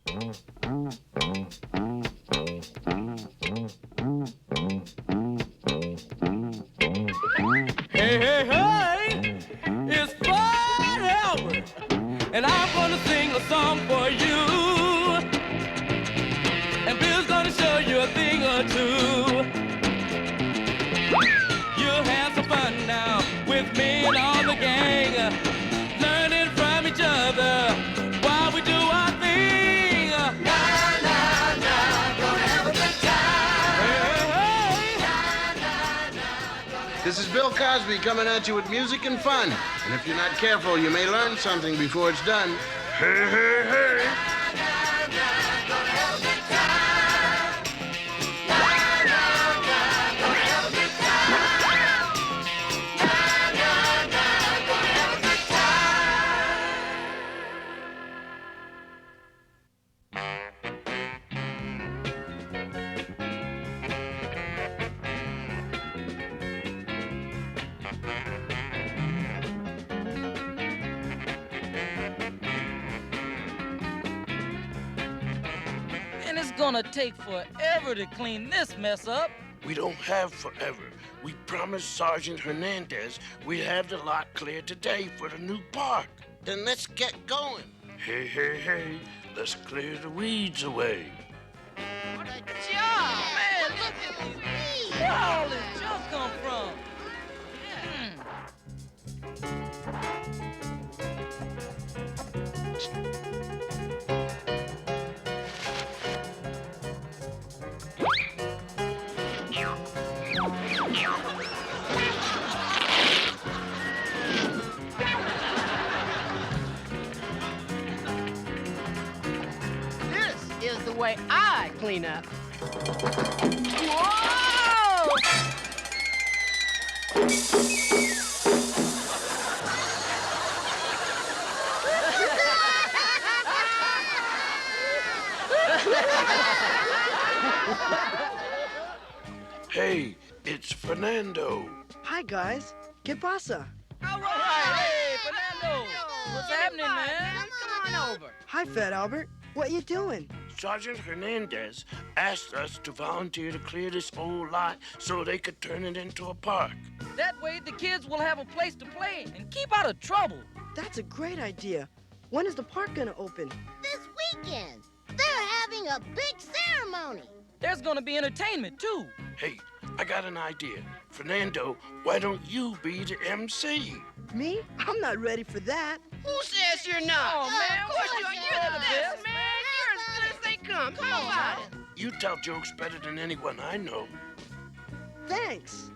Hey, hey, hey, it's Fernando, and I'm gonna sing a song for you. And Bill's gonna show you a thing or two. You'll have some fun now with me and all the gang, learning from each other while we do our thing. Na, na, na, gonna have a good time. Hey, hey. This is Bill Cosby coming at you with music and fun. And if you're not careful, you may learn something before it's done. Hey, hey, hey. And it's gonna take forever to clean this mess up. We don't have forever. We promised Sergeant Hernandez we'd have the lot cleared today for the new park. Then let's get going. Hey, hey, hey, let's clear the weeds away. What a job! Man, look at these weeds! Where all this junk come from? This is the way I clean up. Whoa! Hey, it's Fernando. Hi, guys. ¿Qué pasa? All right, hey, Fernando! What's happening, man? Come on over. Hi, Fat Albert. What you doing? Sergeant Hernandez asked us to volunteer to clear this old lot so they could turn it into a park. That way the kids will have a place to play and keep out of trouble. That's a great idea. When is the park gonna open? This weekend. They're having a big ceremony. There's gonna be entertainment, too. Hey, I got an idea. Fernando, why don't you be the MC? Me? I'm not ready for that. Who says you're not? Oh, man, Of course what you are. you You're the doing, best, man. You're as good as they come. Come on, about it. You tell jokes better than anyone I know. Thanks.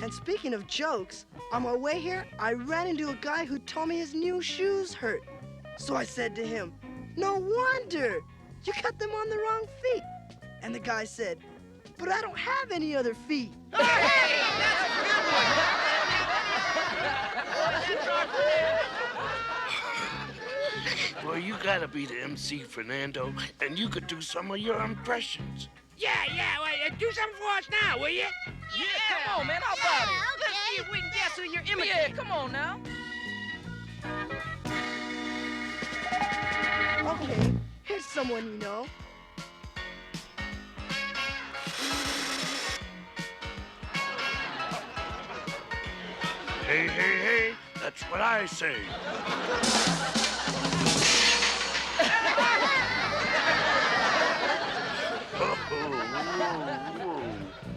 And speaking of jokes, on my way here, I ran into a guy who told me his new shoes hurt. So I said to him, "No wonder. You got them on the wrong feet." And the guy said, "But I don't have any other feet." Hey, that's a good one. Well, you gotta be the MC, Fernando, and you could do some of your impressions. Yeah. Wait, do something for us now, will you? Yeah, come on, man, how about it? Let's see if we can guess who you're imitating. Yeah, come on now. Okay, here's someone you know. Hey, hey, hey, that's what I say.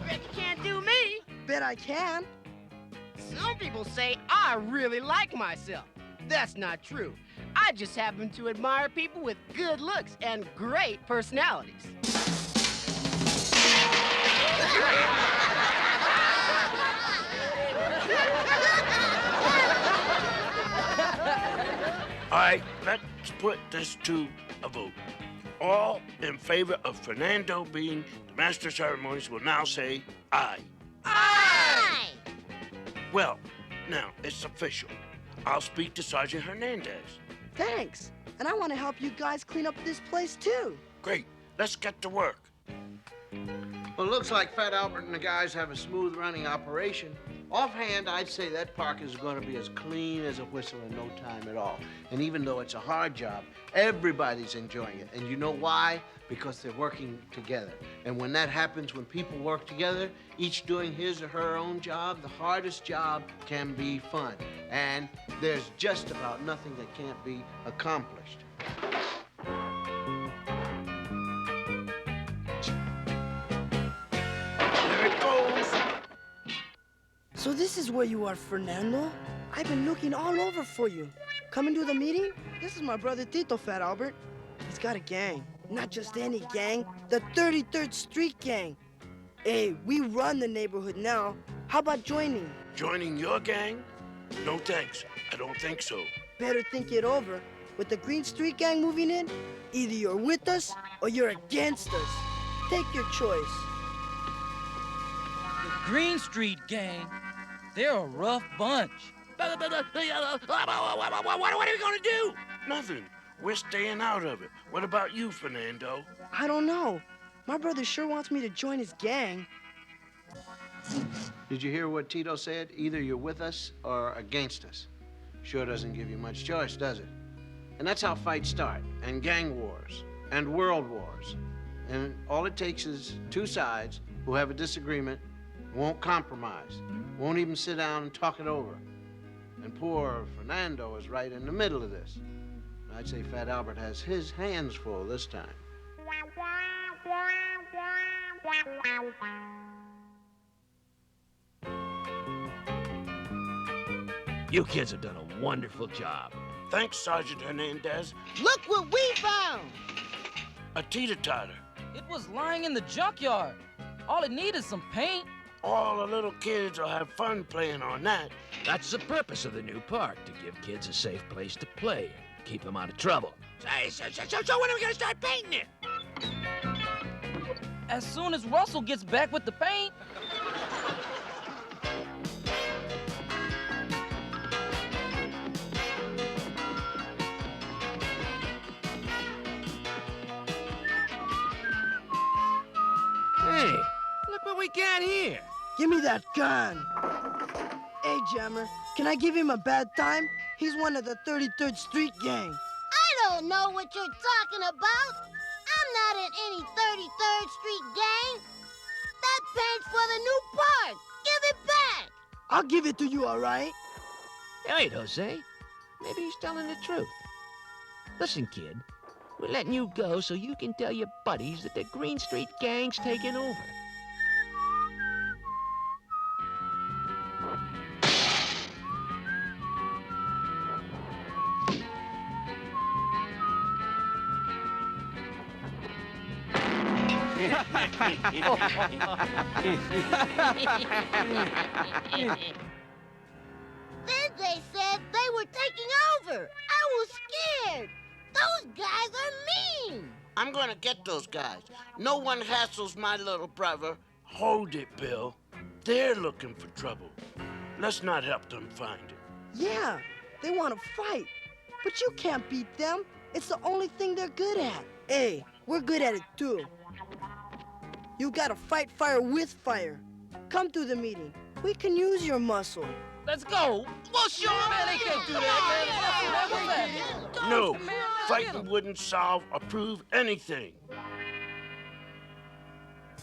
Bet you can't do me. Bet I can. Some people say I really like myself. That's not true. I just happen to admire people with good looks and great personalities. All right, let's put this to a vote. All in favor of Fernando being the master of ceremonies will now say aye. Aye! Well, now it's official. I'll speak to Sergeant Hernandez. Thanks. And I want to help you guys clean up this place, too. Great, let's get to work. Well, it looks like Fat Albert and the guys have a smooth running operation. Offhand, I'd say that park is going to be as clean as a whistle in no time at all. And even though it's a hard job, everybody's enjoying it. And you know why? Because they're working together. And when that happens, when people work together, each doing his or her own job, the hardest job can be fun. And there's just about nothing that can't be accomplished. There it goes. So this is where you are, Fernando? I've been looking all over for you. Coming to the meeting? This is my brother Tito, Fat Albert. He's got a gang. Not just any gang, the 33rd Street Gang. Hey, we run the neighborhood now. How about joining? Joining your gang? No thanks. I don't think so. Better think it over. With the Green Street Gang moving in, either you're with us or you're against us. Take your choice. The Green Street Gang, they're a rough bunch. What are we gonna do? Nothing. We're staying out of it. What about you, Fernando? I don't know. My brother sure wants me to join his gang. Did you hear what Tito said? Either you're with us or against us. Sure doesn't give you much choice, does it? And that's how fights start, and gang wars, and world wars. And all it takes is two sides who have a disagreement, won't compromise, won't even sit down and talk it over. And poor Fernando is right in the middle of this. I'd say Fat Albert has his hands full this time. You kids have done a wonderful job. Thanks, Sergeant Hernandez. Look what we found! A teeter-totter. It was lying in the junkyard. All it needed is some paint. All the little kids will have fun playing on that. That's the purpose of the new park, to give kids a safe place to play and keep them out of trouble. So when are we gonna start painting it? As soon as Russell gets back with the paint. Hey, look what we got here. Give me that gun. Hey, Jammer, can I give him a bad time? He's one of the 33rd Street Gang. I don't know what you're talking about. I'm not in any 33rd Street gang. That paint's for the new park. Give it back. I'll give it to you, all right? Wait, Jose. Maybe he's telling the truth. Listen, kid. We're letting you go so you can tell your buddies that the Green Street Gang's taking over. Then they said they were taking over. I was scared. Those guys are mean. I'm gonna get those guys. No one hassles my little brother. Hold it, Bill. They're looking for trouble. Let's not help them find it. Yeah, they want to fight. But you can't beat them. It's the only thing they're good at. Hey, we're good at it too. You gotta fight fire with fire. Come to the meeting. We can use your muscle. Let's go. Well, sure, man, they can't do that, man. What's that? No, Man, let's get fighting 'em. wouldn't solve or prove anything.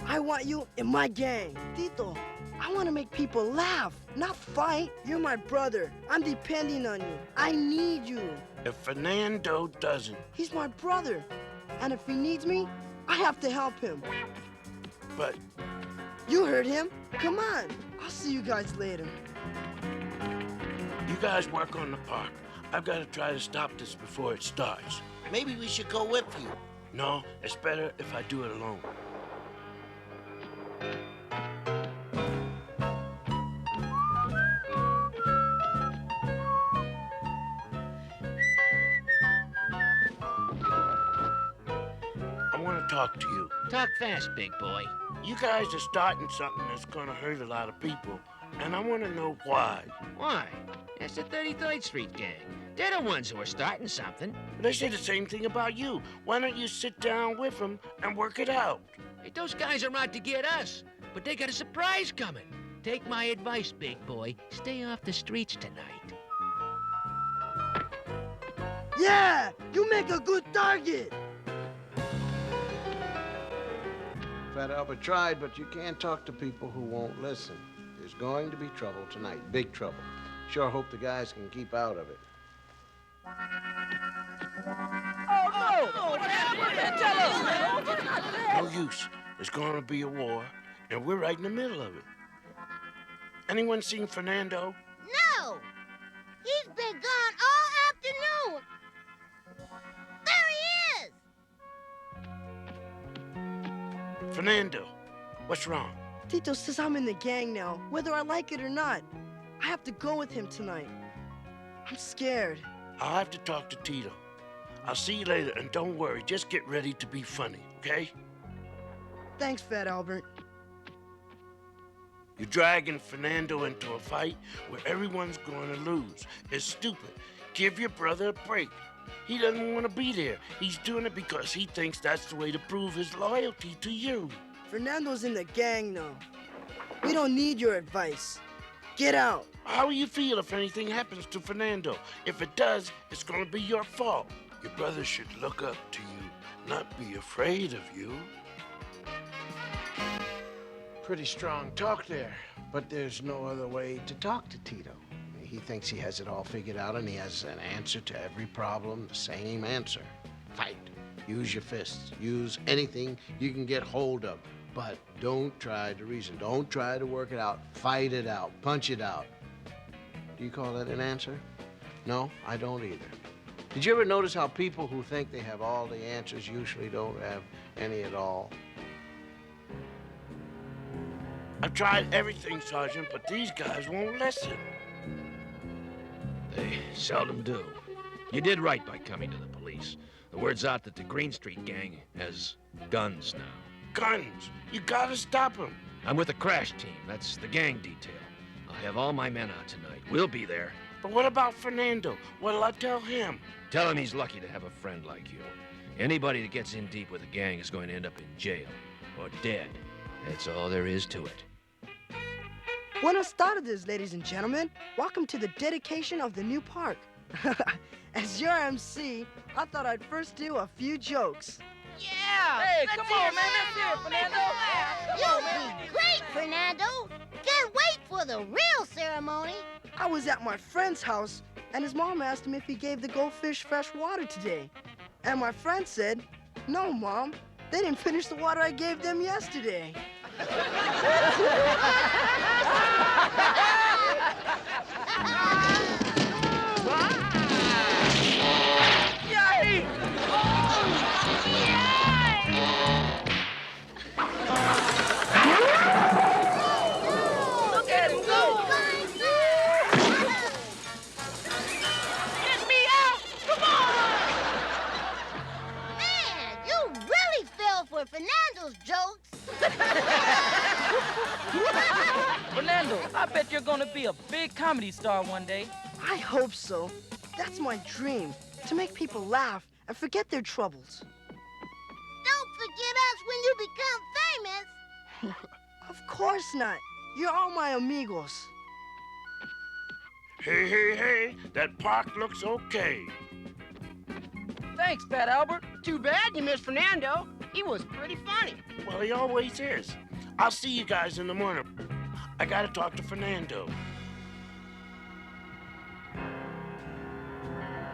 I want you in my gang. Tito, I want to make people laugh, not fight. You're my brother. I'm depending on you. I need you. If Fernando doesn't, He's my brother. And if he needs me, I have to help him. but You heard him. Come on. I'll see you guys later. you guys work on the park. I've got to try to stop this before it starts. Maybe we should go with you. No, it's better if I do it alone. I want to talk to you. Talk fast, big boy. You guys are starting something that's going to hurt a lot of people, and I want to know why. Why? That's the 33rd Street Gang. They're the ones who are starting something. They say the same thing about you. Why don't you sit down with them and work it out? Hey, those guys are out to get us, but they got a surprise coming. Take my advice, big boy. Stay off the streets tonight. Yeah, you make a good target. Fat Albert tried, but you can't talk to people who won't listen. There's going to be trouble tonight, big trouble. Sure hope the guys can keep out of it. No use. There's going to be a war, and we're right in the middle of it. Anyone seen Fernando? No! He's been gone all afternoon. There he is! Fernando, what's wrong? Tito says I'm in the gang now, whether I like it or not. I have to go with him tonight. I'm scared. I'll have to talk to Tito. I'll see you later, and don't worry, just get ready to be funny, okay? Thanks, Fat Albert. You're dragging Fernando into a fight where everyone's going to lose. It's stupid. Give your brother a break. He doesn't want to be there. He's doing it because he thinks that's the way to prove his loyalty to you. Fernando's in the gang now. We don't need your advice. Get out. How will you feel if anything happens to Fernando? If it does, it's going to be your fault. Your brother should look up to you, not be afraid of you. Pretty strong talk there, but there's no other way to talk to Tito. He thinks he has it all figured out, and he has an answer to every problem, the same answer. Fight. Use your fists. Use anything you can get hold of. But don't try to reason. Don't try to work it out. Fight it out. Punch it out. Do you call that an answer? No, I don't either. Did you ever notice how people who think they have all the answers usually don't have any at all? I've tried everything, Sergeant, but these guys won't listen. They seldom do. You did right by coming to the police. The word's out that the Green Street gang has guns now. Guns! You gotta stop them. I'm with the crash team. That's the gang detail. I'll have all my men out tonight. We'll be there. But what about Fernando? What'll I tell him? Tell him he's lucky to have a friend like you. Anybody that gets in deep with a gang is going to end up in jail or dead. That's all there is to it. Buenas tardes, ladies and gentlemen. Welcome to the dedication of the new park. As your MC, I thought I'd first do a few jokes. Yeah! Hey, come on, man. Let's hear it, Fernando. You'll be great, Fernando. Can't wait for the real ceremony. I was at my friend's house, and his mom asked him if he gave the goldfish fresh water today. And my friend said, "No, Mom. They didn't finish the water I gave them yesterday." Look at him go. Get me out. Come on. Man, you really fell for Fernando's jokes. Fernando, I bet you're gonna be a big comedy star one day. I hope so. That's my dream, to make people laugh and forget their troubles. Don't forget us when you become famous. Of course not. You're all my amigos. Hey, hey, hey, that park looks okay. Thanks, Fat Albert. Too bad you missed Fernando. He was pretty funny. Well, he always is. I'll see you guys in the morning. I gotta talk to Fernando.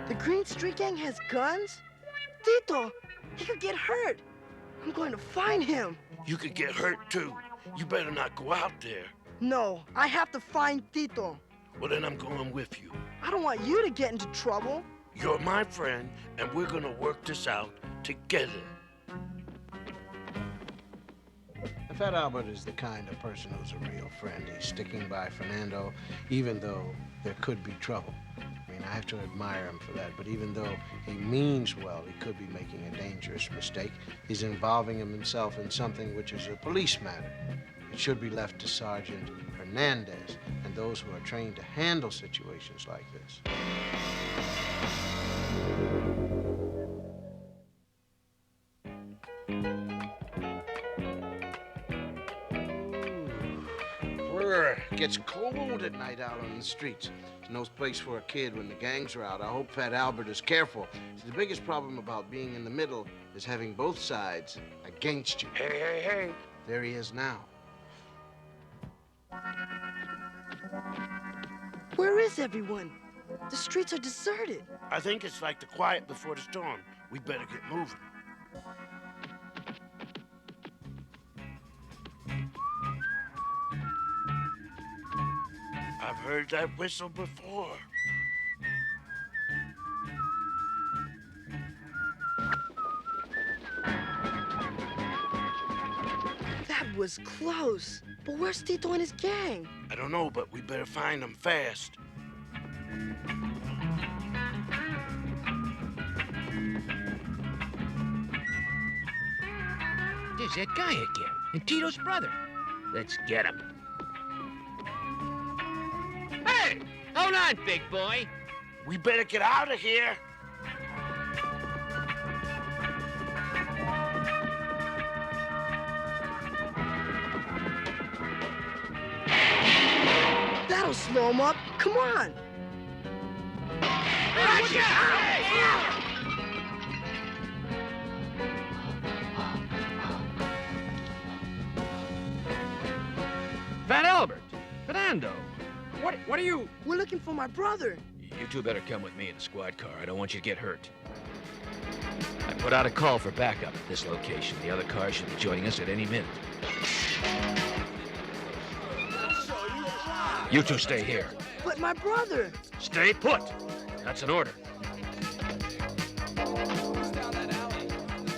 The Green Street Gang has guns? Tito, he could get hurt. I'm going to find him. You could get hurt too. You better not go out there. No, I have to find Tito. Well, then I'm going with you. I don't want you to get into trouble. You're my friend, and we're gonna work this out together. Fat Albert is the kind of person who's a real friend. He's sticking by Fernando, even though there could be trouble. I mean, I have to admire him for that, but even though he means well, he could be making a dangerous mistake. He's involving himself in something which is a police matter. It should be left to Sergeant Hernandez and those who are trained to handle situations like this. gets cold at night out on the streets. There's no place for a kid when the gangs are out. I hope Fat Albert is careful. The biggest problem about being in the middle is having both sides against you. Hey. There he is now. Where is everyone? The streets are deserted. I think it's like the quiet before the storm. We better get moving. I've heard that whistle before. That was close. But where's Tito and his gang? I don't know, but we better find them fast. There's that guy again, and Tito's brother. Let's get him. Hey! Hold on, big boy. We better get out of here. That'll slow him up. Come on. Fat Albert, Fernando, what are you? We're looking for my brother. You two better come with me in the squad car. I don't want you to get hurt. I put out a call for backup at this location. The other car should be joining us at any minute. You two stay here. But my brother. Stay put. That's an order.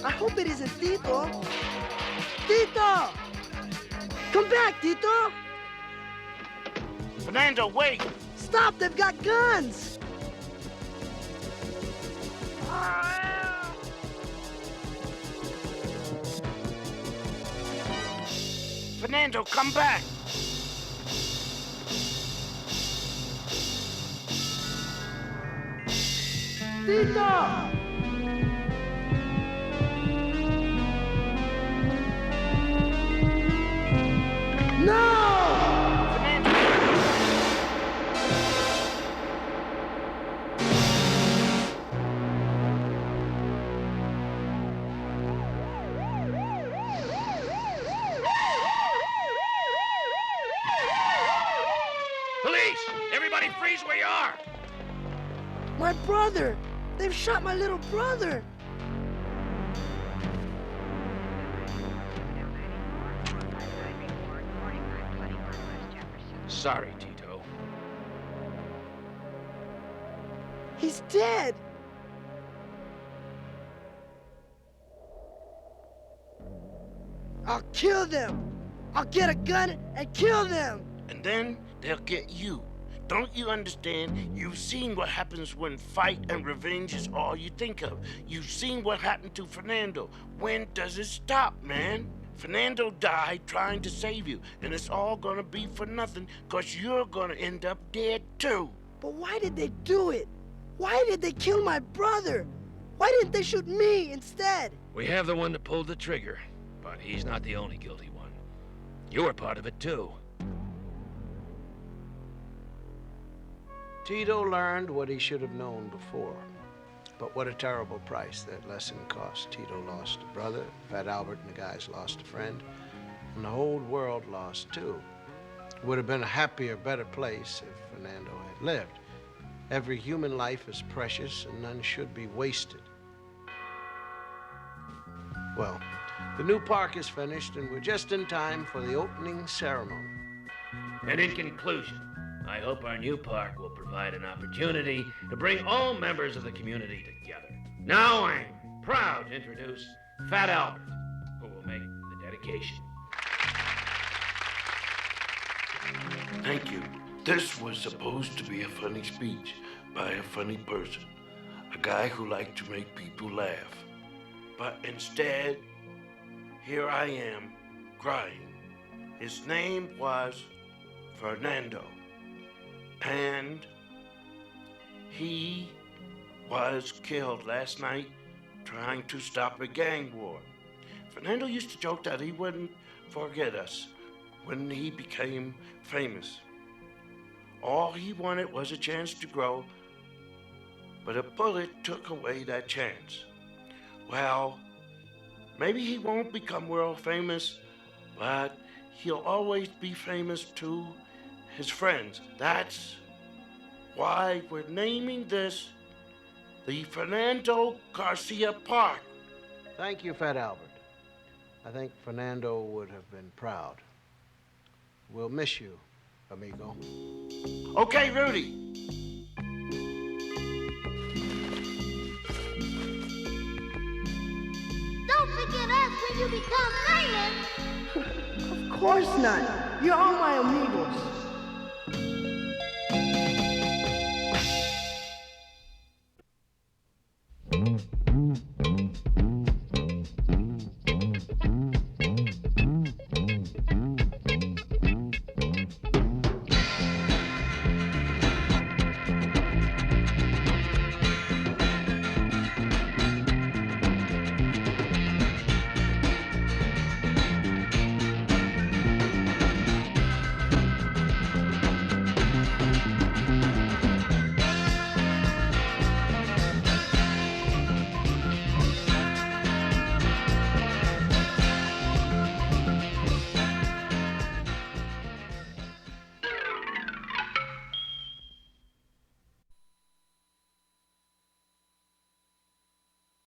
I hope it isn't Tito. Tito! Come back, Tito! Fernando, wait! Stop, they've got guns! Fernando, come back! Tito! No! Police! Everybody freeze where you are! My brother! They've shot my little brother! Sorry, Tito. He's dead! I'll kill them! I'll get a gun and kill them! And then they'll get you. Don't you understand? You've seen what happens when fight and revenge is all you think of. You've seen what happened to Fernando. When does it stop, man? Fernando died trying to save you, and it's all gonna be for nothing, because you're gonna end up dead too. But why did they do it? Why did they kill my brother? Why didn't they shoot me instead? We have the one that pulled the trigger, but he's not the only guilty one. You were part of it, too. Tito learned what he should have known before. But what a terrible price that lesson cost. Tito lost a brother, Fat Albert and the guys lost a friend, and the whole world lost too. It would have been a happier, better place if Fernando had lived. Every human life is precious and none should be wasted. Well, the new park is finished and we're just in time for the opening ceremony. And in conclusion, I hope our new park will provide an opportunity to bring all members of the community together. Now I'm proud to introduce Fat Albert, who will make the dedication. Thank you. This was supposed to be a funny speech by a funny person, a guy who liked to make people laugh. But instead, here I am, crying. His name was Fernando. And he was killed last night trying to stop a gang war. Fernando used to joke that he wouldn't forget us when he became famous. All he wanted was a chance to grow, but a bullet took away that chance. Well, maybe he won't become world famous, but he'll always be famous to his friends. That's why we're naming this the Fernando Garcia Park. Thank you, Fat Albert. I think Fernando would have been proud. We'll miss you, amigo. Okay, Rudy. Don't forget us when you become famous. Of course not. You're all my amigos.